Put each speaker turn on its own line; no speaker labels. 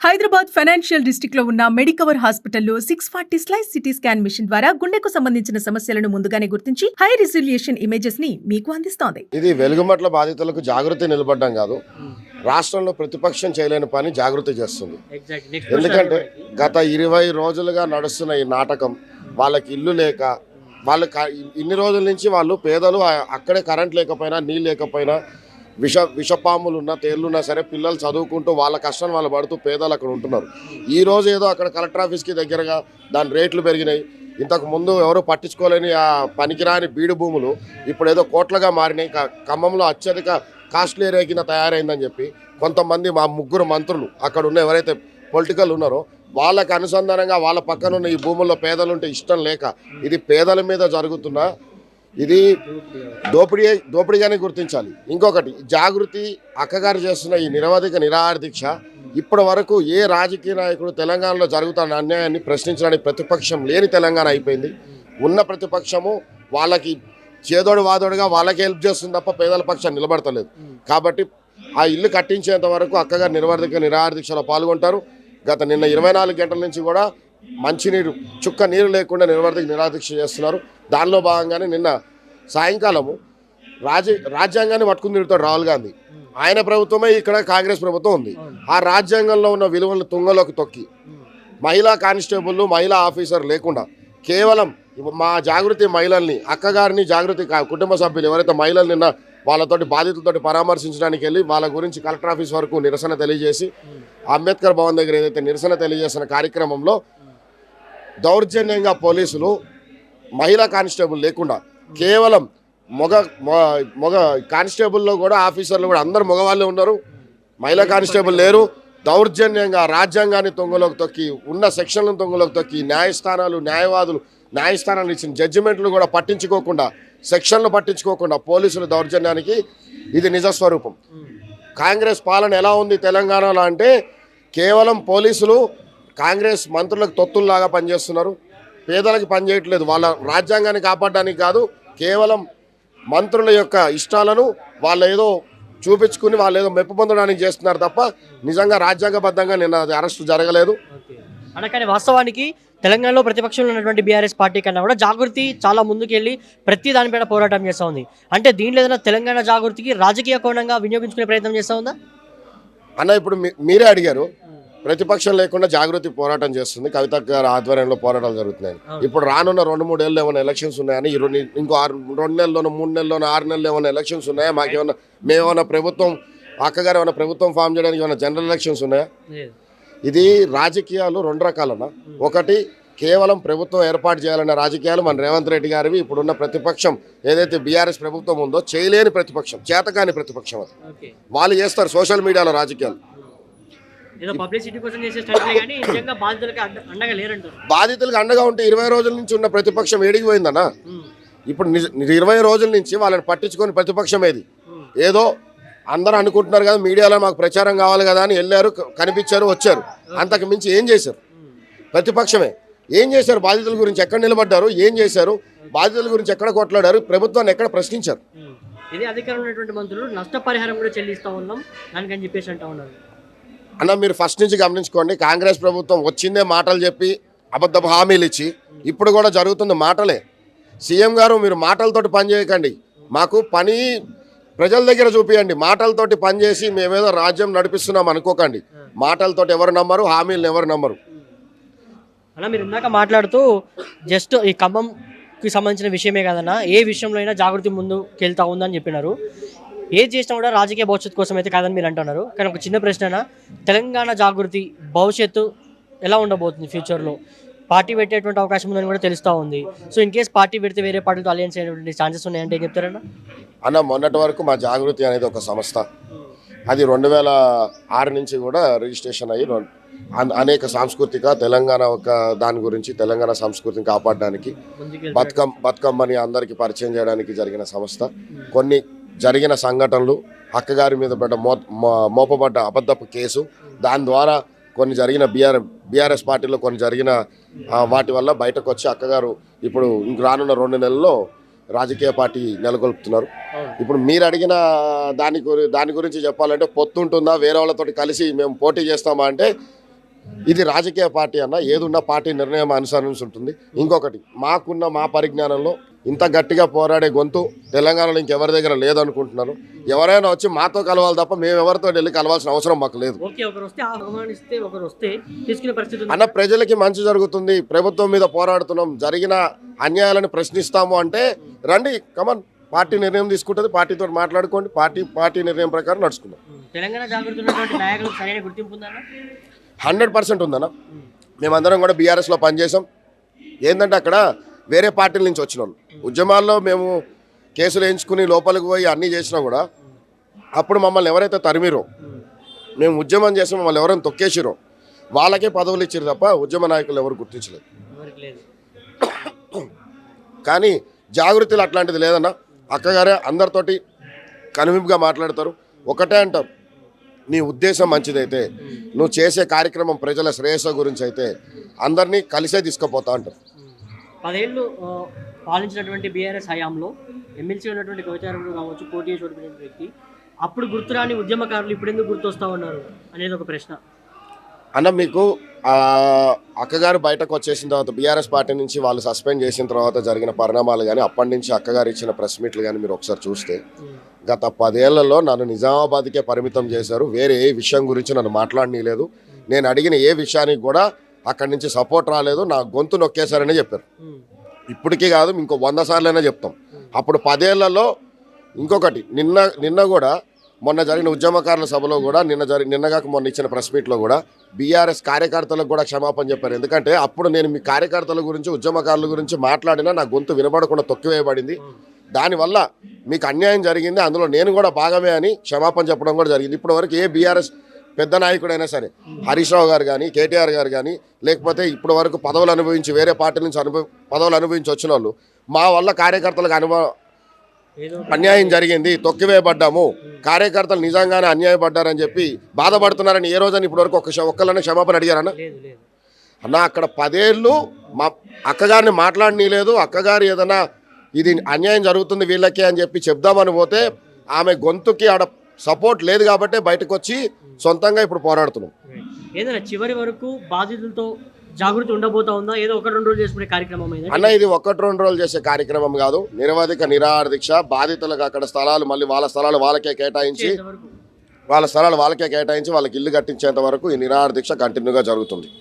Hyderabad financial district లో ఉన్న Medicover హాస్పిటల్లో 640 స్లైస్ సిటీ స్కాన్ మిషన్ ద్వారా గుండెకు సంబంధించిన సమస్యలను ముందుగానే గుర్తించి హై రిజల్యూషన్ ఇమేజెస్ ని మీకు అందిస్తోంది.
ఇది వెలుగుమట్ల బాధితులకు జాగృతి నిలబడ్డం కాదు, రాష్ట్రంలో ప్రతిపక్షం చేయలేని పని జాగృతి చేస్తుంది. ఎందుకంటే గత 20 రోజులుగా నడుస్తున్న ఈ నాటకం, వాళ్ళకి ఇల్లు లేక వాళ్ళు ఇన్ని రోజుల నుంచి వాళ్ళు పేదలు, అక్కడే కరెంట్ లేకపోయినా నీళ్ళు లేకపోయినా విషపాములు ఉన్నా తేళ్లున్నా సరే పిల్లలు చదువుకుంటూ వాళ్ళ కష్టం వాళ్ళు పడుతూ పేదలు అక్కడ ఉంటున్నారు. ఈ రోజు ఏదో అక్కడ కలెక్టర్ ఆఫీస్కి దగ్గరగా దాని రేట్లు పెరిగినాయి. ఇంతకు ముందు ఎవరు పట్టించుకోలేని ఆ పనికిరాని బీడు భూములు ఇప్పుడు ఏదో కోట్లుగా మారినాయి. ఖమ్మంలో అత్యధిక కాస్ట్లీ ఏరియా కింద తయారైందని చెప్పి కొంతమంది మా ముగ్గురు మంత్రులు అక్కడ ఉన్న ఎవరైతే పొలిటికల్ ఉన్నారో వాళ్ళకి అనుసంధానంగా వాళ్ళ పక్కనున్న ఈ భూముల్లో పేదలుంటే ఇష్టం లేక ఇది పేదల మీద జరుగుతున్న ఇది దోపిడీగానే గుర్తించాలి. ఇంకొకటి, జాగృతి అక్కగారు చేస్తున్న ఈ నిరవధిక నిరాహార దీక్ష ఇప్పటి వరకు ఏ రాజకీయ నాయకుడు తెలంగాణలో జరుగుతున్న అన్యాయాన్ని ప్రశ్నించడానికి ప్రతిపక్షం లేని తెలంగాణ అయిపోయింది. ఉన్న ప్రతిపక్షము వాళ్ళకి చేదోడు వాదోడుగా వాళ్ళకి హెల్ప్ చేస్తుంది తప్ప పేదల పక్షం నిలబడతలేదు. కాబట్టి ఆ ఇల్లు కట్టించేంత వరకు అక్కగారు నిరవధిక నిరాహార దీక్షలో పాల్గొంటారు. నిన్న 24 గంటల నుంచి కూడా మంచినీరు చుక్క నీరు లేకుండా నిరవధిక నిరాహార దీక్ష చేస్తున్నారు. దానిలో భాగంగానే నిన్న సాయంకాలము రాజ్యాంగాన్ని పట్టుకుని తిరుగుతాడు రాహుల్ గాంధీ. ఆయన ప్రభుత్వమే ఇక్కడ కాంగ్రెస్ ప్రభుత్వం ఉంది. ఆ రాజ్యాంగంలో ఉన్న విలువలను తుంగలోకి తొక్కి మహిళా కానిస్టేబుల్, మహిళా ఆఫీసర్ లేకుండా కేవలం మా జాగృతి మహిళల్ని, అక్కగారిని జాగృతి కుటుంబ సభ్యులు ఎవరైతే మహిళలు నిన్న వాళ్ళతోటి బాధితులతోటి పరామర్శించడానికి వెళ్ళి వాళ్ళ గురించి కలెక్టర్ ఆఫీస్ వరకు నిరసన తెలియజేసి అంబేద్కర్ భవన్ దగ్గర ఏదైతే నిరసన తెలియజేసిన కార్యక్రమంలో దౌర్జన్యంగా పోలీసులు మహిళా కానిస్టేబుల్ లేకుండా కేవలం మగ కానిస్టేబుల్లో కూడా ఆఫీసర్లు కూడా అందరు మగవాళ్ళే ఉన్నారు, మహిళా కానిస్టేబుల్ లేరు. దౌర్జన్యంగా రాజ్యాంగాన్ని తొంగలోకి తొక్కి ఉన్న సెక్షన్లను తొంగలోకి తొక్కి న్యాయస్థానాలు, న్యాయవాదులు న్యాయస్థానాలు ఇచ్చిన జడ్జిమెంట్లు కూడా పట్టించుకోకుండా, సెక్షన్లు పట్టించుకోకుండా పోలీసుల దౌర్జన్యానికి ఇది నిజస్వరూపం. కాంగ్రెస్ పాలన ఎలా ఉంది తెలంగాణలో అంటే కేవలం పోలీసులు కాంగ్రెస్ మంత్రులకు తొత్తుల్లాగా పనిచేస్తున్నారు, పేదలకు పనిచేయట్లేదు. వాళ్ళ రాజ్యాంగాన్ని కాపాడడానికి కాదు, కేవలం మంత్రుల యొక్క ఇష్టాలను వాళ్ళు ఏదో చూపించుకుని వాళ్ళు ఏదో మెప్పు పొందడానికి చేస్తున్నారు తప్ప నిజంగా రాజ్యాంగబద్ధంగా నిన్న అది అరెస్టు జరగలేదు.
కానీ వాస్తవానికి తెలంగాణలో ప్రతిపక్షంలో ఉన్నటువంటి బీఆర్ఎస్ పార్టీ కన్నా కూడా జాగృతి చాలా ముందుకెళ్ళి ప్రతి దానిపైన పోరాటం చేస్తూ ఉంది. అంటే దీంట్లో ఏదైనా తెలంగాణ జాగృతికి రాజకీయ కోణంగా వినియోగించుకునే ప్రయత్నం చేస్తూ ఉందా
అన్న? ఇప్పుడు మీరే అడిగారు, ప్రతిపక్షం లేకుండా జాగృతి పోరాటం చేస్తుంది, కవిత గారి ఆధ్వర్యంలో పోరాటాలు జరుగుతున్నాయి. ఇప్పుడు రానున్న 2-3 ఏళ్ళు ఏమైనా ఎలక్షన్స్ ఉన్నాయని ఇంకో 2 నెలల్లోనూ 3 నెలల్లోనూ 6 నెలలు ఏమైనా ఎలక్షన్స్ ఉన్నాయా? మేమేమైనా ప్రభుత్వం అక్కగారు ఏమైనా ప్రభుత్వం ఫామ్ చేయడానికి ఏమైనా జనరల్ ఎలక్షన్స్ ఉన్నాయా? ఇది రాజకీయాలు 2 రకాలన్నా. ఒకటి కేవలం ప్రభుత్వం ఏర్పాటు చేయాలన్న రాజకీయాలు మన రేవంత్ రెడ్డి గారివి. ఇప్పుడున్న ప్రతిపక్షం ఏదైతే బీఆర్ఎస్ ప్రభుత్వం ఉందో చేయలేని ప్రతిపక్షం, చేతకాని ప్రతిపక్షం. అది వాళ్ళు చేస్తారు సోషల్ మీడియాలో రాజకీయాలు. బాధితులకు అండగా ఉంటే 20 రోజుల నుంచి ఉన్న ప్రతిపక్షం ఏడికి పోయిందన్నా? ఇప్పుడు 20 రోజుల నుంచి వాళ్ళని పట్టించుకొని ప్రతిపక్షం ఏదో అందరూ అనుకుంటున్నారు కదా, మీడియాలో మాకు ప్రచారం కావాలి కదా అని వెళ్ళారు, కనిపించారు, వచ్చారు. అంతకు మించి ఏం చేశారు? ప్రతిపక్షమే ఏం చేశారు? బాధితుల గురించి ఎక్కడ నిలబడ్డారు? ఏం చేశారు? బాధితుల గురించి ఎక్కడ కొట్లాడారు? ప్రభుత్వాన్ని ఎక్కడ ప్రశ్నించారు?
ఇది అధికారంలో ఉన్నటువంటి మంత్రులు నష్టపరిహారం కూడా చెల్లిస్తూ ఉన్నాం దానికని చెప్పేసి అంటూ ఉన్నారు.
అన్న, మీరు ఫస్ట్ నుంచి గమనించుకోండి, కాంగ్రెస్ ప్రభుత్వం వచ్చిందే మాటలు చెప్పి అబద్ధపు హామీలు ఇచ్చి ఇప్పుడు కూడా జరుగుతుంది మాటలే. సీఎం గారు, మీరు మాటలతోటి పని చేయకండి, మాకు పని ప్రజల దగ్గర చూపియండి. మాటలతోటి పనిచేసి మేమేదో రాజ్యం నడిపిస్తున్నాం అనుకోకండి. మాటలతోటి ఎవరు నమ్మరు, హామీలను ఎవరు నమ్మరు.
అలా మీరు ఇందాక మాట్లాడుతూ జస్ట్ ఈ ఖమ్మంకి సంబంధించిన విషయమే కాదన్నా, ఏ విషయంలో అయినా జాగృతి ముందుకు వెళ్తా ఉందని చెప్పినారు. ఏది చేసినా కూడా రాజకీయ భవిష్యత్తు కోసం అయితే కాదని మీరు అంటున్నారు. కానీ ఒక చిన్న ప్రశ్న, తెలంగాణ జాగృతి భవిష్యత్తు ఎలా ఉండబోతుంది? ఫ్యూచర్లో పార్టీ పెట్టేటువంటి అవకాశం ఉందని కూడా తెలుస్తూ ఉంది. సో ఇన్ కేస్ పార్టీ పెడితే వేరే పార్టీతో అలయన్స్ అయ్యేటువంటి ఛాన్సెస్ ఉన్నాయంటే ఏం చెప్తారన్నా?
అన్న, మొన్నటి వరకు మా జాగృతి అనేది ఒక సంస్థ, అది 2006 నుంచి కూడా రిజిస్ట్రేషన్ అయ్యి అనేక సాంస్కృతిక తెలంగాణ ఒక దాని గురించి తెలంగాణ సంస్కృతిని కాపాడడానికి బతుకమ్మని అందరికీ పరిచయం చేయడానికి జరిగిన సంస్థ. కొన్ని జరిగిన సంఘటనలు, అక్కగారి మీద మోపబడ్డ అబద్ధపు కేసు, దాని ద్వారా కొన్ని జరిగిన బీఆర్ఎస్ పార్టీలో కొన్ని జరిగిన వాటి వల్ల బయటకు వచ్చి అక్కగారు ఇప్పుడు రానున్న 2 నెలల్లో రాజకీయ పార్టీ నెలకొల్పుతున్నారు. ఇప్పుడు మీరు అడిగిన దాని గురించి చెప్పాలంటే పొత్తు ఉంటుందా, వేరే వాళ్ళతో కలిసి మేము పోటీ చేస్తామా అంటే ఇది రాజకీయ పార్టీ అన్న, ఏదున్న పార్టీ నిర్ణయం అనుసరించి ఉంటుంది. ఇంకొకటి, మా పరిజ్ఞానంలో ఇంత గట్టిగా పోరాడే గొంతు తెలంగాణలో ఇంకెవరి దగ్గర లేదనుకుంటున్నాను. ఎవరైనా వచ్చి మాతో కలవాలి తప్ప మేము ఎవరితో వెళ్ళి కలవాల్సిన అవసరం మాకు లేదు అన్న. ప్రజలకి మంచి జరుగుతుంది, ప్రభుత్వం మీద పోరాడుతున్నాం, జరిగిన అన్యాయాలను ప్రశ్నిస్తాము అంటే రండి, కమన్. పార్టీ నిర్ణయం తీసుకుంటుంది, పార్టీతో మాట్లాడుకోండి, పార్టీ నిర్ణయం ప్రకారం నడుచుకుందాం.
తెలంగాణ జాగృతి ఉన్నటువంటి నాయకులకు సరైన గుర్తింపు ఉందన్న?
100% ఉందన్న. మేమందరం కూడా బీఆర్ఎస్లో పనిచేసాం. ఏంటంటే అక్కడ వేరే పార్టీల నుంచి వచ్చిన వాళ్ళు ఉద్యమాల్లో మేము కేసులు వేయించుకుని లోపలికి పోయి అన్నీ చేసినా కూడా అప్పుడు మమ్మల్ని ఎవరైతే తరిమిరో, మేము ఉద్యమం చేసి మమ్మల్ని ఎవరైనా తొక్కేసిరో వాళ్ళకే పదవులు ఇచ్చారు తప్ప ఉద్యమ నాయకులు ఎవరు గుర్తించలేదు. కానీ జాగృతిలో అట్లాంటిది లేదన్న. అక్కగారే అందరితోటి కనువింపుగా మాట్లాడతారు. ఒకటే అంటారు, నీ ఉద్దేశం మంచిదైతే, నువ్వు చేసే కార్యక్రమం ప్రజల శ్రేయస్సు గురించి అయితే అందరినీ కలిసే తీసుకుపోతా అంటారు.
10 ఏళ్ళు పాలించినటువంటి బీఆర్ఎస్ హయాంలో ఎమ్మెల్సీ ఉన్నటువంటి కవితారావు కావచ్చు, పోటీ చేసి ఓడిపోయిన వ్యక్తి, అప్పుడు గుర్తురాని ఉద్యమకారులు ఇప్పుడు ఎందుకు గుర్తొస్తా ఉన్నారు అనేది ఒక ప్రశ్న
అన్న. మీకు అక్కగారు బయటకు వచ్చేసిన తర్వాత బీఆర్ఎస్ పార్టీ నుంచి వాళ్ళు సస్పెండ్ చేసిన తర్వాత జరిగిన పరిణామాలు కానీ, అప్పటి నుంచి అక్కగారు ఇచ్చిన ప్రెస్ మీట్లు కానీ మీరు ఒకసారి చూస్తే, గత 10 ఏళ్లలో నన్ను నిజామాబాద్కే పరిమితం చేశారు. వేరే ఏ విషయం గురించి నన్ను మాట్లాడనీయలేదు. నేను అడిగిన ఏ విషయానికి కూడా అక్కడి నుంచి సపోర్ట్ రాలేదు. నా గొంతు నొక్కేశారని చెప్పారు. ఇప్పటికీ కాదు, ఇంకో 100 సార్లైనా చెప్తాం. అప్పుడు 10 ఏళ్లలో ఇంకొకటి, నిన్న కూడా మొన్న జరిగిన ఉద్యమకారుల సభలో కూడా నిన్నగాక మొన్న ఇచ్చిన ప్రెస్ మీట్లో కూడా బీఆర్ఎస్ కార్యకర్తలకు కూడా క్షమాపణ చెప్పారు. ఎందుకంటే అప్పుడు నేను మీ కార్యకర్తల గురించి, ఉద్యమకారుల గురించి మాట్లాడినా నా గొంతు వినబడకుండా తొక్కివేయబడింది. దానివల్ల మీకు అన్యాయం జరిగింది, అందులో నేను కూడా భాగమే అని క్షమాపణ చెప్పడం కూడా జరిగింది. ఇప్పటివరకు ఏ బీఆర్ఎస్ పెద్ద నాయకుడైనా సరే, హరీష్ రావు గారు కానీ, కేటీఆర్ గారు కానీ, లేకపోతే ఇప్పటి వరకు పదవులు అనుభవించి వేరే పార్టీ నుంచి పదవులు అనుభవించి వచ్చిన వాళ్ళు, మా వల్ల కార్యకర్తలకు అన్యాయం జరిగింది, తొక్కివేయబడ్డాము, కార్యకర్తలు నిజంగానే అన్యాయపడ్డారని చెప్పి బాధపడుతున్నారని ఏ రోజని ఇప్పటివరకు ఒక్కళ్ళనే క్షమాపణ అడిగారన్న? అన్న, అక్కడ 10 ఏళ్ళు మా అక్కగారిని మాట్లాడనీయలేదు. అక్కగారు ఏదైనా ఇది అన్యాయం జరుగుతుంది వీళ్ళకి అని చెప్పి చెప్దామని పోతే ఆమె గొంతుకి ఆడ సపోర్ట్ లేదు కాబట్టి బయటకు వచ్చి సొంతంగా ఇప్పుడు పోరాడుతున్నాం.
ఏదైనా చివరి వరకు బాధితులతో జాగృతి ఉండబోతా ఉందా? ఏదో 1-2 రోజులు చేసుకునే కార్యక్రమం
అన్న, ఇది 1-2 రోజులు చేసే కార్యక్రమం కాదు. నిరవధిక నిరాహార దీక్ష. బాధితులకు అక్కడ స్థలాలు మళ్ళీ వాళ్ళ స్థలాలు వాళ్ళకే కేటాయించి వాళ్ళకి ఇల్లు కట్టించేంత వరకు ఈ నిరాహార దీక్ష కంటిన్యూగా జరుగుతుంది.